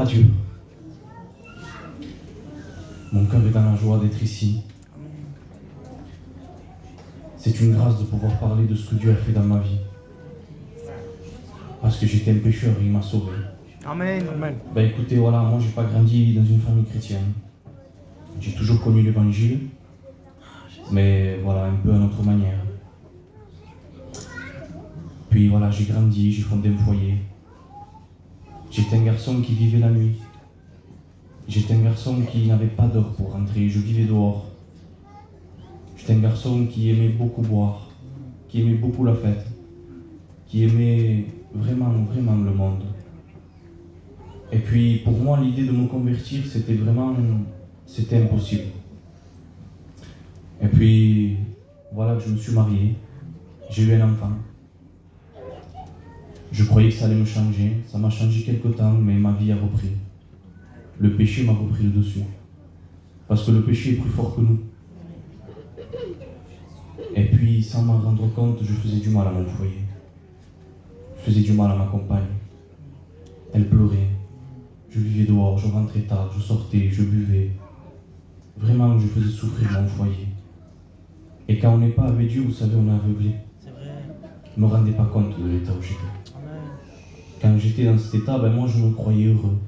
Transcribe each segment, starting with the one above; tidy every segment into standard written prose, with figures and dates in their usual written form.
Dieu. Mon cœur est dans la joie d'être ici. C'est une grâce de pouvoir parler de ce que Dieu a fait dans ma vie. Parce que j'étais un pécheur et il m'a sauvé. Amen. Amen. Ben écoutez, voilà, moi j'ai pas grandi dans une famille chrétienne. J'ai toujours connu l'évangile, mais voilà, un peu à notre manière. Puis voilà, j'ai grandi, j'ai fondé un foyer. J'étais un garçon qui vivait la nuit. J'étais un garçon qui n'avait pas d'heure pour rentrer, je vivais dehors. J'étais un garçon qui aimait beaucoup boire, qui aimait beaucoup la fête, qui aimait vraiment, vraiment le monde. Et puis pour moi, l'idée de me convertir, c'était impossible. Et puis voilà que je me suis marié, j'ai eu un enfant. Je croyais que ça allait me changer, ça m'a changé quelque temps, mais ma vie a repris. Le péché m'a repris le dessus. Parce que le péché est plus fort que nous. Et puis, sans m'en rendre compte, je faisais du mal à mon foyer. Je faisais du mal à ma compagne. Elle pleurait. Je vivais dehors, je rentrais tard, je sortais, je buvais. Vraiment, je faisais souffrir mon foyer. Et quand on n'est pas avec Dieu, vous savez, on est aveuglé. C'est vrai. Je ne me rendais pas compte de l'état où j'étais. Quand j'étais dans cet état, moi je me croyais heureux.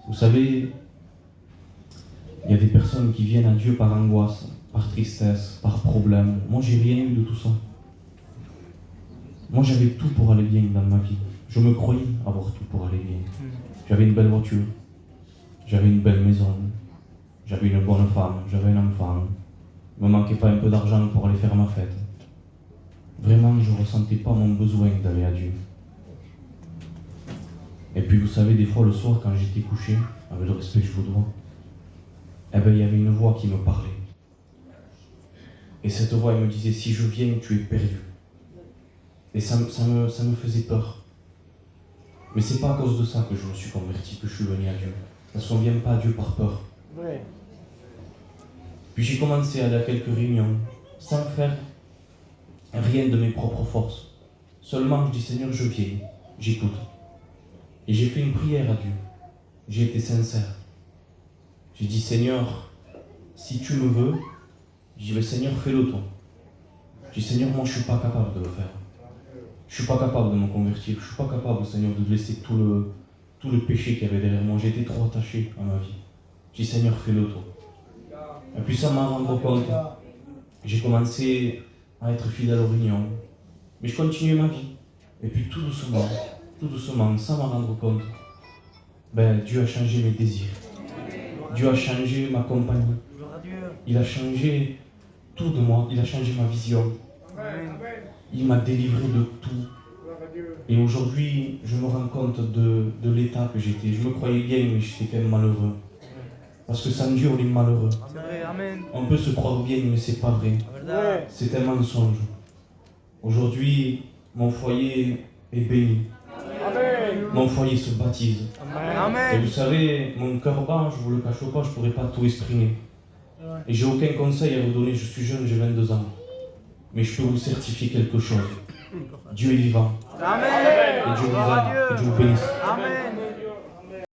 Vous savez, il y a des personnes qui viennent à Dieu par angoisse, par tristesse, par problème. Moi, j'ai rien eu de tout ça. Moi, j'avais tout pour aller bien dans ma vie. Je me croyais avoir tout pour aller bien. J'avais une belle voiture, j'avais une belle maison, j'avais une bonne femme, j'avais un enfant. Il ne me manquait pas un peu d'argent pour aller faire ma fête. Vraiment, je ne ressentais pas mon besoin d'aller à Dieu. Et puis, vous savez, des fois, le soir, quand j'étais couché, avec le respect que je vous dois, il y avait une voix qui me parlait. Et cette voix, elle me disait, si je viens, tu es perdu. Et ça me faisait peur. Mais c'est pas à cause de ça que je me suis converti, que je suis venu à Dieu. Parce qu'on ne vient pas à Dieu par peur. Ouais. Puis j'ai commencé à aller à quelques réunions, sans faire rien de mes propres forces. Seulement, je dis, Seigneur, je viens, j'écoute. Et j'ai fait une prière à Dieu. J'ai été sincère. J'ai dit, Seigneur, si tu me veux, je dis, Seigneur, fais-le toi. Je dis, Seigneur, moi je ne suis pas capable de le faire. Je ne suis pas capable de me convertir. Je ne suis pas capable, Seigneur, de laisser tout le péché qu'il y avait derrière moi. J'ai été trop attaché à ma vie. Je dis, Seigneur, fais-le toi. Et puis ça m'a rendu compte. J'ai commencé à être fidèle aux réunions. Mais je continuais ma vie. Et puis tout doucement, sans m'en rendre compte, Dieu a changé mes désirs. Dieu a changé ma compagnie. Il a changé tout de moi. Il a changé ma vision. Il m'a délivré de tout. Et aujourd'hui, je me rends compte de l'état que j'étais. Je me croyais bien, mais j'étais quand même malheureux. Parce que sans Dieu, on est malheureux. Amen. On peut se croire bien, mais c'est pas vrai. C'est un mensonge. Aujourd'hui, mon foyer est béni. Mon foyer se baptise. Amen. Et vous savez, mon cœur bat, je ne vous le cache pas, je ne pourrais pas tout exprimer. Et j'ai aucun conseil à vous donner, je suis jeune, j'ai 22 ans. Mais je peux vous certifier quelque chose. Dieu est vivant. Amen. Et Dieu vous aime. Et Dieu vous bénisse. Amen.